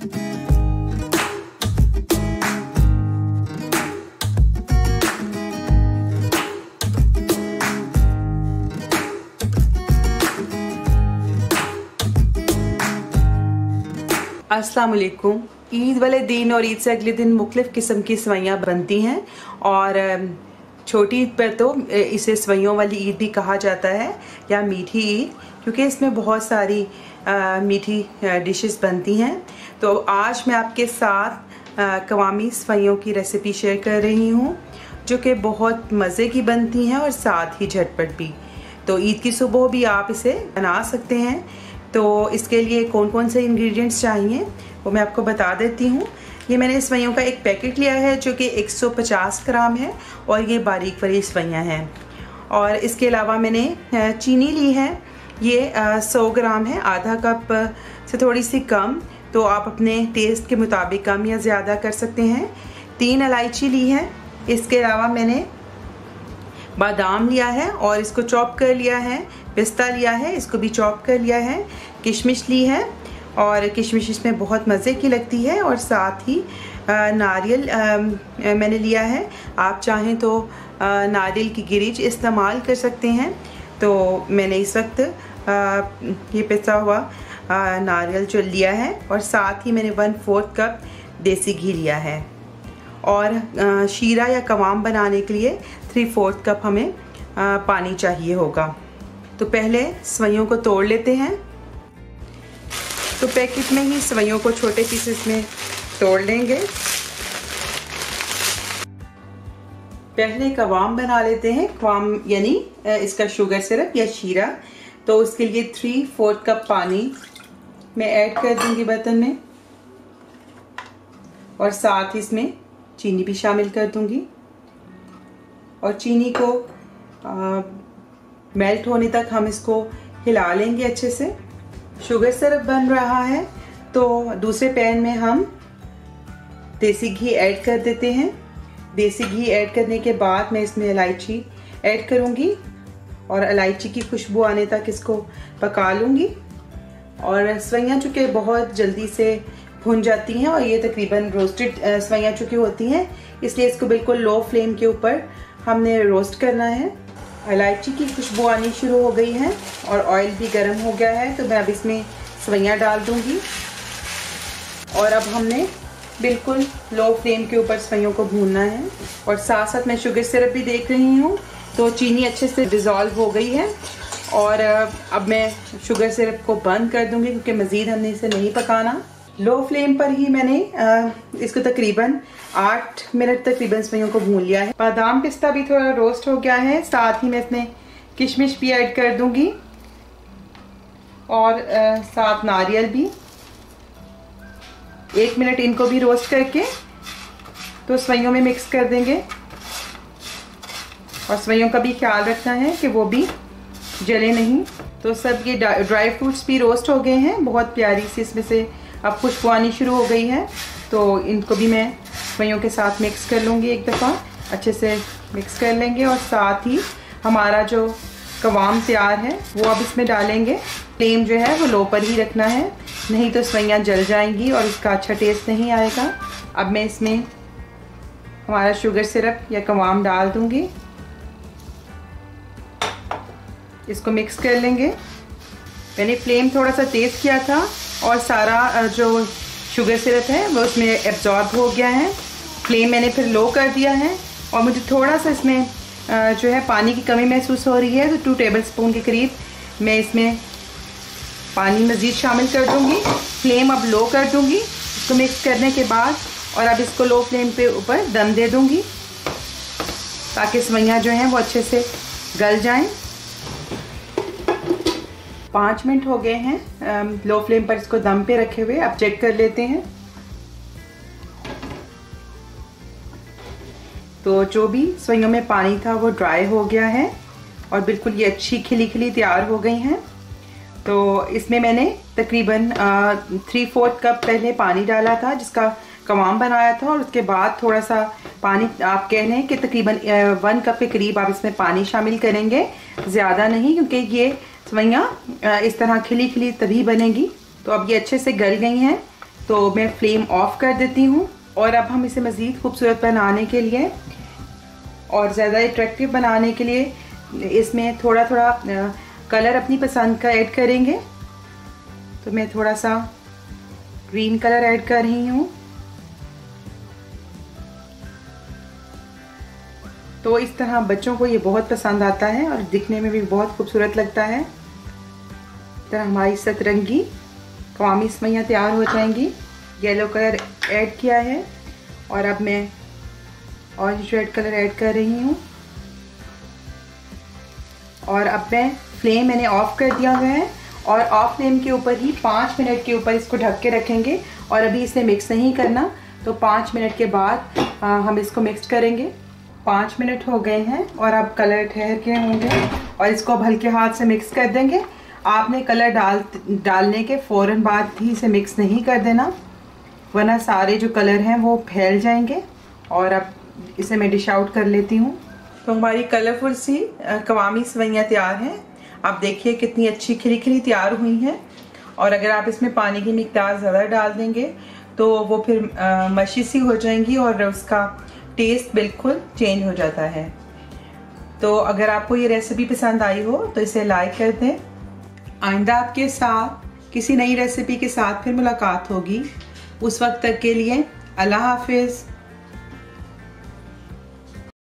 अस्सलाम वालेकुम। ईद वाले दिन और ईद से अगले दिन मुख्तलिफ़ किस्म की सवैयाँ बनती हैं और छोटी ईद पर तो इसे सवैयों वाली ईद भी कहा जाता है या मीठी ईद, क्योंकि इसमें बहुत सारी मीठी डिशेस बनती हैं। तो आज मैं आपके साथ कवामी सवैयों की रेसिपी शेयर कर रही हूँ जो कि बहुत मज़े की बनती हैं और साथ ही झटपट भी। तो ईद की सुबह भी आप इसे बना सकते हैं। तो इसके लिए कौन कौन से इंग्रेडिएंट्स चाहिए वो मैं आपको बता देती हूँ। ये मैंने सवैयों का एक पैकेट लिया है जो कि 150 ग्राम है और ये बारीक वाली सवैयाँ हैं। और इसके अलावा मैंने चीनी ली है, ये 100 ग्राम है, आधा कप से थोड़ी सी कम, तो आप अपने टेस्ट के मुताबिक कम या ज़्यादा कर सकते हैं। 3 इलायची ली है। इसके अलावा मैंने बादाम लिया है और इसको चॉप कर लिया है। पिस्ता लिया है, इसको भी चॉप कर लिया है। किशमिश ली है और किशमिश इसमें बहुत मज़े की लगती है। और साथ ही नारियल मैंने लिया है। आप चाहें तो नारियल की गिरिज इस्तेमाल कर सकते हैं। तो मैंने इस वक्त ये पिसा हुआ नारियल जो लिया है और साथ ही मैंने 1/4 कप देसी घी लिया है। और शीरा या कवाम बनाने के लिए 3/4 कप हमें पानी चाहिए होगा। तो पहले सवैयों को तोड़ लेते हैं। तो पैकेट में ही सवैयों को छोटे पीसेस में तोड़ लेंगे। पहले कवाम बना लेते हैं। कवाम यानी इसका शुगर सिरप या शीरा। तो उसके लिए 3/4 कप पानी मैं ऐड कर दूंगी बर्तन में और साथ ही इसमें चीनी भी शामिल कर दूंगी। और चीनी को मेल्ट होने तक हम इसको हिला लेंगे अच्छे से। शुगर सिरप बन रहा है तो दूसरे पैन में हम देसी घी ऐड कर देते हैं। देसी घी ऐड करने के बाद मैं इसमें इलायची ऐड करूंगी और इलायची की खुशबू आने तक इसको पका लूंगी। और सवैयाँ चूँकि बहुत जल्दी से भुन जाती हैं और ये तकरीबन रोस्टेड सवैयाँ चूँकि होती हैं, इसलिए इसको बिल्कुल लो फ्लेम के ऊपर हमने रोस्ट करना है। इलायची की खुशबू आनी शुरू हो गई है और ऑयल भी गर्म हो गया है। तो मैं अब इसमें सवैयाँ डाल दूंगी और अब हमने बिल्कुल लो फ्लेम के ऊपर सवैयों को भूनना है। और साथ साथ मैं शुगर सिरप भी देख रही हूँ तो चीनी अच्छे से डिज़ोल्व हो गई है। और अब मैं शुगर सिरप को बंद कर दूंगी क्योंकि मज़ीद हमने इसे नहीं पकाना। लो फ्लेम पर ही मैंने इसको तकरीबन 8 मिनट तकरीबन सवैयों को भून लिया है। बादाम पिस्ता भी थोड़ा रोस्ट हो गया है। साथ ही मैं इसमें किशमिश भी ऐड कर दूंगी और साथ नारियल भी। 1 मिनट इनको भी रोस्ट करके तो सवैयों में मिक्स कर देंगे। और सवैयों का भी ख्याल रखना है कि वो भी जले नहीं। तो सब ये ड्राई फ्रूट्स भी रोस्ट हो गए हैं। बहुत प्यारी सी इसमें से अब खुशबू आनी शुरू हो गई है। तो इनको भी मैं सवैयों के साथ मिक्स कर लूँगी। एक दफ़ा अच्छे से मिक्स कर लेंगे और साथ ही हमारा जो कवाम तैयार है वो अब इसमें डालेंगे। फ्लेम जो है वो लो पर ही रखना है, नहीं तो सवैयाँ जल जाएंगी और इसका अच्छा टेस्ट नहीं आएगा। अब मैं इसमें हमारा शुगर सिरप या कवाम डाल दूँगी। इसको मिक्स कर लेंगे। मैंने फ्लेम थोड़ा सा तेज़ किया था और सारा जो शुगर सिरप है वो उसमें एब्जॉर्ब हो गया है। फ्लेम मैंने फिर लो कर दिया है और मुझे थोड़ा सा इसमें जो है पानी की कमी महसूस हो रही है। तो 2 टेबल स्पून के करीब मैं इसमें पानी मज़ीद शामिल कर दूंगी। फ्लेम अब लो कर दूंगी इसको मिक्स करने के बाद। और अब इसको लो फ्लेम पे ऊपर दम दे दूंगी ताकि सवैयाँ जो हैं वो अच्छे से गल जाएं। 5 मिनट हो गए हैं लो फ्लेम पर इसको दम पे रखे हुए। अब चेक कर लेते हैं। तो जो भी सवैयों में पानी था वो ड्राई हो गया है और बिल्कुल ये अच्छी खिली खिली तैयार हो गई हैं। तो इसमें मैंने तकरीबन 3/4 कप पहले पानी डाला था जिसका कवाम बनाया था। और उसके बाद थोड़ा सा पानी आप कह लें कि तकरीबन 1 कप के करीब आप इसमें पानी शामिल करेंगे, ज़्यादा नहीं, क्योंकि ये सवैयाँ इस तरह खिली खिली तभी बनेगी। तो अब ये अच्छे से गल गई हैं। तो मैं फ्लेम ऑफ कर देती हूँ। और अब हम इसे मज़ीद खूबसूरत बनाने के लिए और ज़्यादा अट्रैक्टिव बनाने के लिए इसमें थोड़ा थोड़ा कलर अपनी पसंद का ऐड करेंगे। तो मैं थोड़ा सा ग्रीन कलर ऐड कर रही हूँ। तो इस तरह बच्चों को ये बहुत पसंद आता है और दिखने में भी बहुत खूबसूरत लगता है। इस तरह हमारी सतरंगी कवामी सेवइयाँ तैयार हो जाएंगी। येलो कलर ऐड किया है और अब मैं ऑरेंज रेड कलर ऐड कर रही हूँ। और अब मैंने ऑफ कर दिया हुआ है और ऑफ फ्लेम के ऊपर ही 5 मिनट के ऊपर इसको ढक के रखेंगे। और अभी इसे मिक्स नहीं करना, तो 5 मिनट के बाद हम इसको मिक्स करेंगे। 5 मिनट हो गए हैं और अब कलर ठहर के होंगे और इसको अब हल्के हाथ से मिक्स कर देंगे। आपने कलर डालने के फ़ौरन बाद ही इसे मिक्स नहीं कर देना, वरना सारे जो कलर हैं वो फैल जाएंगे। और अब इसे मैं डिश आउट कर लेती हूँ। तो हमारी कलरफुल सी कवामी सेवइयाँ तैयार हैं। आप देखिए कितनी अच्छी खिली खिली तैयार हुई हैं। और अगर आप इसमें पानी की मिकदार ज़्यादा डाल देंगे तो वो फिर मशी सी हो जाएंगी और उसका टेस्ट बिल्कुल चेंज हो जाता है। तो अगर आपको ये रेसिपी पसंद आई हो तो इसे लाइक कर दें। आइंदा आपके साथ किसी नई रेसिपी के साथ फिर मुलाकात होगी। उस वक्त तक के लिए अल्लाह हाफिज़।